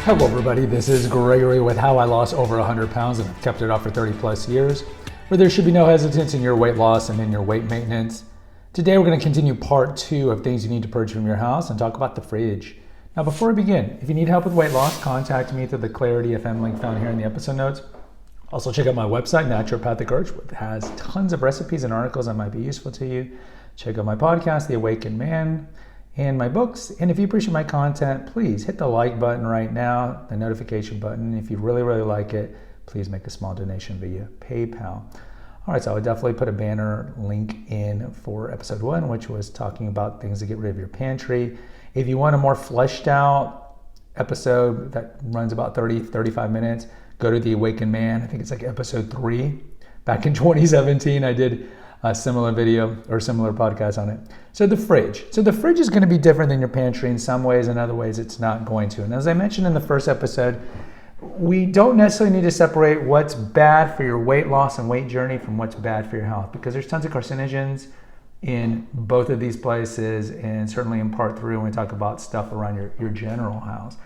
Hello everybody, this is Gregory with how I lost over 100 pounds and I've kept it off for 30 plus years, where there should be no hesitance in your weight loss and in your weight maintenance. Today we're going to continue part 2 of things you need to purge from your house and talk about the fridge. Now before we begin, if you need help with weight loss, contact me through the Clarity FM link found here in the episode notes. Also check out my website, Naturopathic Urge, which has tons of recipes and articles that might be useful to you. Check out my podcast, The Awakened Man, and my books. And if you appreciate my content, please hit the like button right now, the notification button. If you really like it, please make a small donation via PayPal. All right, so I would definitely put a banner link in for episode 1, which was talking about things to get rid of your pantry. If you want a more fleshed out episode that runs about 35 minutes, go to The Awakened Man. I think it's like episode 3. Back in 2017, I did a similar video or similar podcast on it. So the fridge. So the fridge is going to be different than your pantry in some ways, in other ways it's not going to. And as I mentioned in the first episode, we don't necessarily need to separate what's bad for your weight loss and weight journey from what's bad for your health, because there's tons of carcinogens in both of these places, and certainly in part 3 when we talk about stuff around your general house.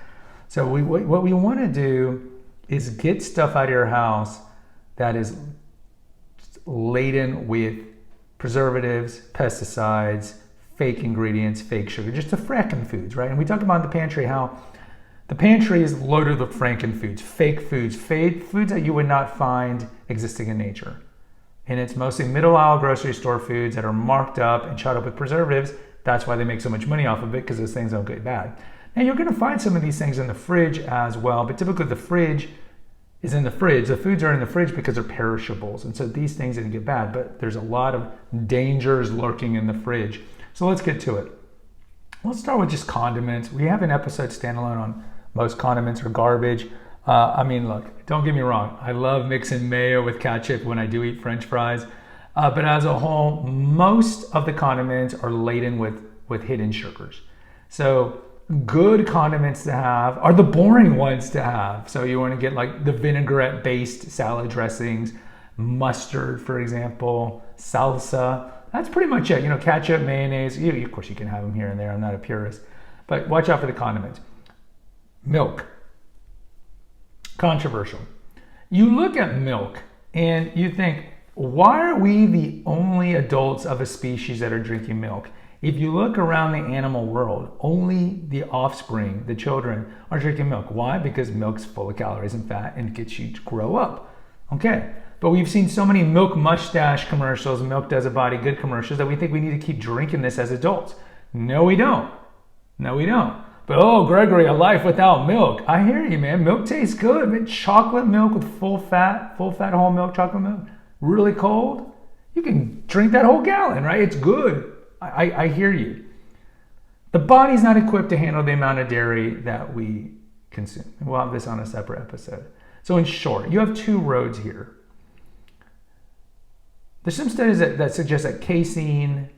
So what we want to do is get stuff out of your house that is laden with preservatives, pesticides, fake ingredients, fake sugar, just the fracking foods, right? And we talked about in the pantry how the pantry is loaded with franken foods, fake foods that you would not find existing in nature. And it's mostly middle aisle grocery store foods that are marked up and shot up with preservatives. That's why they make so much money off of it, because those things don't get bad. Now you're gonna find some of these things in the fridge as well, but typically the fridge is in the fridge. The foods are in the fridge because they're perishables. And so these things didn't get bad, but there's a lot of dangers lurking in the fridge. So let's get to it. Let's start with just condiments. We have an episode standalone on most condiments are garbage. Look, don't get me wrong. I love mixing mayo with ketchup when I do eat French fries. But as a whole, most of the condiments are laden with hidden sugars. So good condiments to have are the boring ones to have. So you want to get like the vinaigrette based salad dressings, mustard, for example, salsa. That's pretty much it. Ketchup, mayonnaise. Of course you can have them here and there. I'm not a purist, but watch out for the condiments. Milk. Controversial. You look at milk and you think, why are we the only adults of a species that are drinking milk? If you look around the animal world, only the offspring, the children, are drinking milk. Why? Because milk's full of calories and fat and gets you to grow up. Okay, but we've seen so many milk mustache commercials, milk does a body good commercials, that we think we need to keep drinking this as adults. No, we don't. But oh, Gregory, a life without milk. I hear you, man. Milk tastes good. Man, chocolate milk with full fat whole milk chocolate milk, really cold. You can drink that whole gallon, right? It's good. I hear you. The body's not equipped to handle the amount of dairy that we consume. We'll have this on a separate episode. So in short, you have 2 roads here. There's some studies that suggest that casein,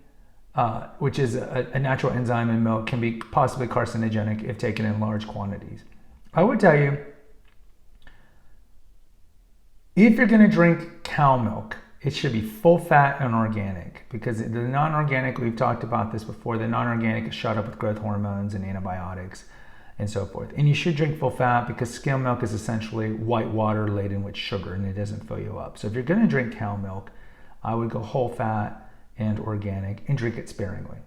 which is a natural enzyme in milk, can be possibly carcinogenic if taken in large quantities. I would tell you, if you're going to drink cow milk, it should be full fat and organic, because the non-organic, we've talked about this before, the non-organic is shot up with growth hormones and antibiotics and so forth. And you should drink full fat because skim milk is essentially white water laden with sugar and it doesn't fill you up. So if you're going to drink cow milk, I would go whole fat and organic and drink it sparingly.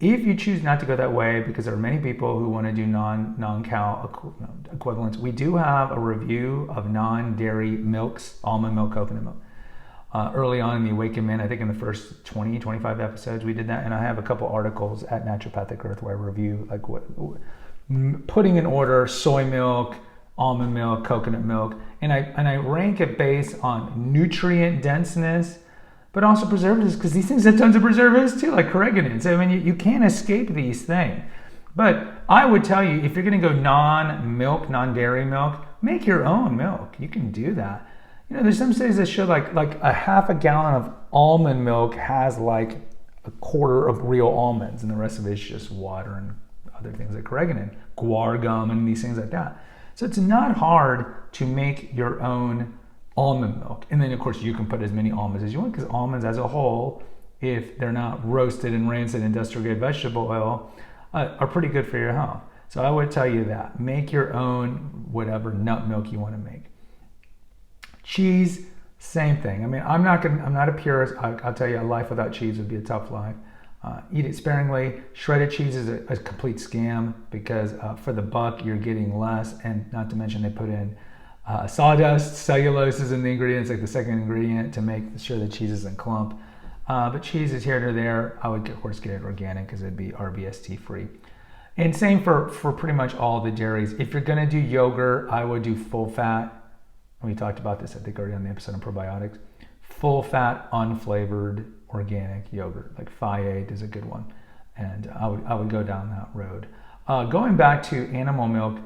If you choose not to go that way, because there are many people who want to do non-cow equivalents, we do have a review of non-dairy milks, almond milk, coconut milk. Early on in The Awakened Man, I think in the first 25 episodes we did that, and I have a couple articles at Naturopathic Earth where I review like putting in order soy milk, almond milk, coconut milk, and I rank it based on nutrient denseness, but also preservatives, because these things have tons of preservatives too, like carrageenans. I mean, you can't escape these things. But I would tell you, if you're going to go non-milk, non-dairy milk, make your own milk. You can do that. There's some studies that show like a half a gallon of almond milk has like a quarter of real almonds, and the rest of it is just water and other things like carrageenan, guar gum, and these things like that. So it's not hard to make your own almond milk. And then of course you can put as many almonds as you want, because almonds as a whole, if they're not roasted and rancid industrial grade vegetable oil, are pretty good for your health. So I would tell you that. Make your own whatever nut milk you want to make. Cheese, same thing. I mean, I'm not a purist. I'll tell you, a life without cheese would be a tough life. Eat it sparingly. Shredded cheese is a complete scam because for the buck, you're getting less. And not to mention they put in sawdust, cellulose is in the ingredients, like the second ingredient to make sure the cheese isn't clump. But cheese is here or there. I would, of course, get it organic because it'd be RBST free. And same for pretty much all the dairies. If you're going to do yogurt, I would do full fat. We talked about this, I think, already on the episode on probiotics. Full fat, unflavored, organic yogurt, like Phi-8 is a good one. And I would go down that road. Going back to animal milk,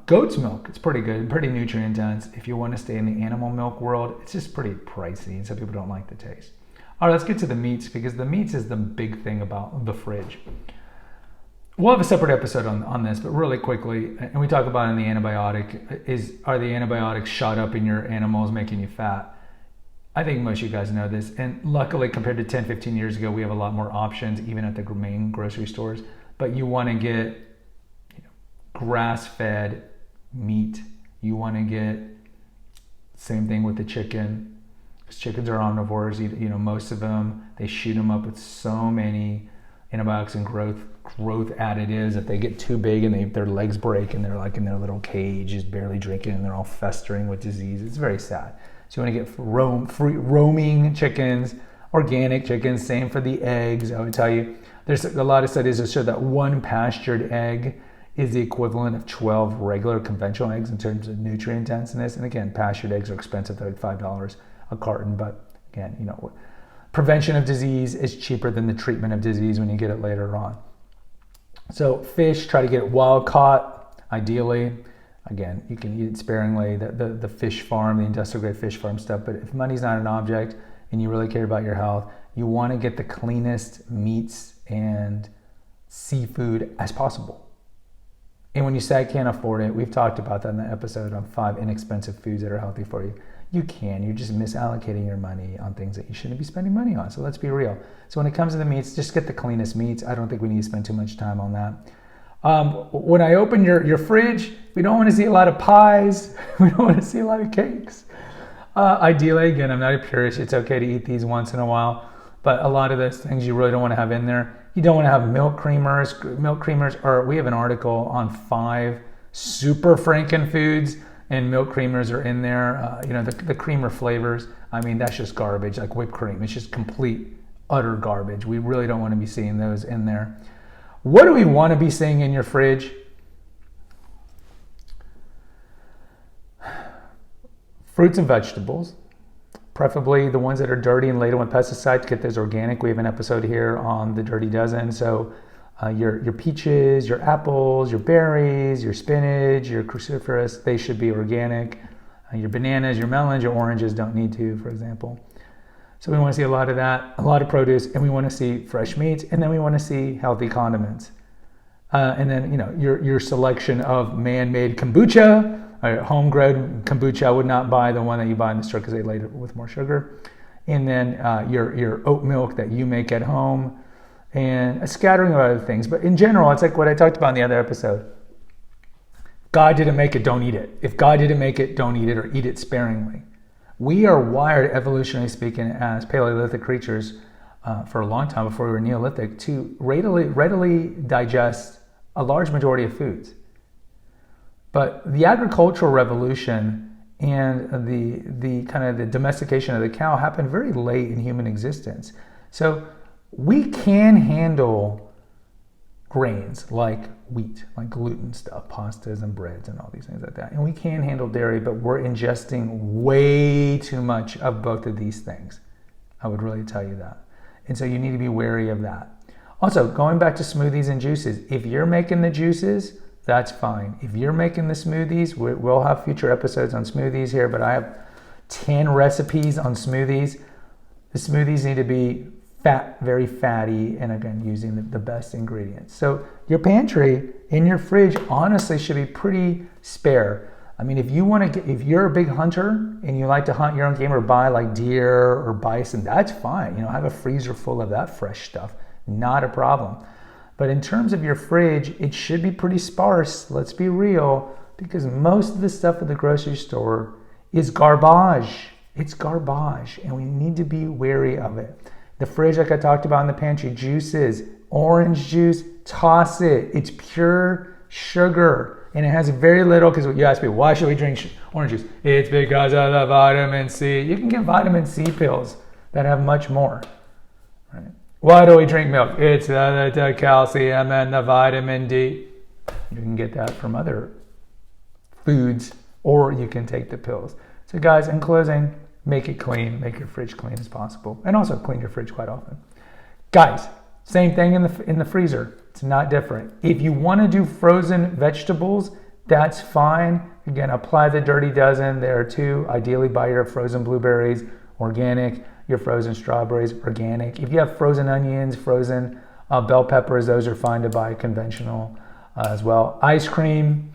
goat's milk, it's pretty good, pretty nutrient dense. If you want to stay in the animal milk world, it's just pretty pricey and some people don't like the taste. All right, let's get to the meats because the meats is the big thing about the fridge. We'll have a separate episode on this, but really quickly, and we talk about in the antibiotic, are the antibiotics shot up in your animals making you fat? I think most of you guys know this, and luckily compared to 10, 15 years ago, we have a lot more options, even at the main grocery stores, but you want to get grass-fed meat. You want to get, same thing with the chicken, because chickens are omnivores, most of them, they shoot them up with so many antibiotics and growth additives that they get too big and their legs break and they're like in their little cage just barely drinking and they're all festering with disease. It's very sad. So you want to get roaming chickens, organic chickens, same for the eggs. I would tell you, there's a lot of studies that show that one pastured egg is the equivalent of 12 regular conventional eggs in terms of nutrient denseness. And again, pastured eggs are expensive, they're like $5 a carton, but again, prevention of disease is cheaper than the treatment of disease when you get it later on. So fish, try to get it wild caught, ideally. Again, you can eat it sparingly, the fish farm, the industrial grade fish farm stuff, but if money's not an object and you really care about your health, you want to get the cleanest meats and seafood as possible. And when you say I can't afford it, we've talked about that in the episode on 5 inexpensive foods that are healthy for you. You can, you're just misallocating your money on things that you shouldn't be spending money on. So let's be real. So when it comes to the meats, just get the cleanest meats. I don't think we need to spend too much time on that. When I open your fridge, we don't want to see a lot of pies. We don't want to see a lot of cakes. Ideally, again, I'm not a purist. It's okay to eat these once in a while, but a lot of those things you really don't want to have in there. You don't want to have milk creamers. Milk creamers we have an article on 5 super Franken foods, and milk creamers are in there. The creamer flavors, I mean, that's just garbage, like whipped cream. It's just complete, utter garbage. We really don't want to be seeing those in there. What do we want to be seeing in your fridge? Fruits and vegetables, preferably the ones that are dirty and laden with pesticides. Get those organic. We have an episode here on the Dirty Dozen. So your peaches, your apples, your berries, your spinach, your cruciferous, they should be organic. Your bananas, your melons, your oranges don't need to, for example. So we want to see a lot of that, a lot of produce, and we want to see fresh meats, and then we want to see healthy condiments. And then, your selection of man-made kombucha, or homegrown kombucha. I would not buy the one that you buy in the store because they laid it with more sugar. And then your oat milk that you make at home, and a scattering of other things. But in general, it's like what I talked about in the other episode. God didn't make it, don't eat it. If God didn't make it, don't eat it, or eat it sparingly. We are wired, evolutionarily speaking, as Paleolithic creatures for a long time before we were Neolithic, to readily digest a large majority of foods. But the agricultural revolution and the kind of the domestication of the cow happened very late in human existence. So we can handle grains like wheat, like gluten stuff, pastas and breads and all these things like that. And we can handle dairy, but we're ingesting way too much of both of these things. I would really tell you that. And so you need to be wary of that. Also, going back to smoothies and juices, if you're making the juices, that's fine. If you're making the smoothies, we'll have future episodes on smoothies here, but I have 10 recipes on smoothies. The smoothies need to be fat, very fatty, and again, using the best ingredients. So your pantry in your fridge honestly should be pretty spare. I mean, if you're a big hunter and you like to hunt your own game or buy like deer or bison, that's fine. Have a freezer full of that fresh stuff. Not a problem. But in terms of your fridge, it should be pretty sparse, let's be real, because most of the stuff at the grocery store is garbage. It's garbage, and we need to be wary of it. The fridge, like I talked about in the pantry, juices, orange juice, toss it. It's pure sugar, and it has very little, because you asked me, why should we drink orange juice? It's because of the vitamin C. You can get vitamin C pills that have much more. Right? Why do we drink milk? It's the calcium and the vitamin D. You can get that from other foods, or you can take the pills. So guys, in closing, make it clean, make your fridge clean as possible, and also clean your fridge quite often. Guys, same thing in the freezer. It's not different. If you want to do frozen vegetables, that's fine. Again, apply the dirty dozen there too. Ideally buy your frozen blueberries organic, your frozen strawberries organic. If you have frozen onions, frozen bell peppers, those are fine to buy conventional as well. Ice cream,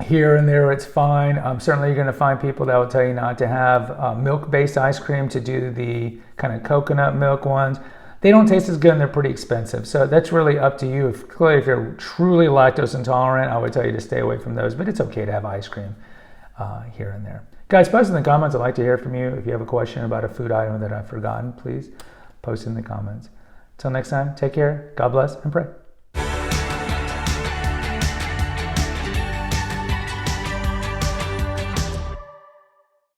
here and there, it's fine. Certainly you're going to find people that will tell you not to have milk-based ice cream, to do the kind of coconut milk ones. They don't taste as good and they're pretty expensive. So that's really up to you. Clearly, if you're truly lactose intolerant, I would tell you to stay away from those, but it's okay to have ice cream here and there. Guys, post in the comments. I'd like to hear from you. If you have a question about a food item that I've forgotten, please post in the comments. Until next time, take care, God bless, and pray.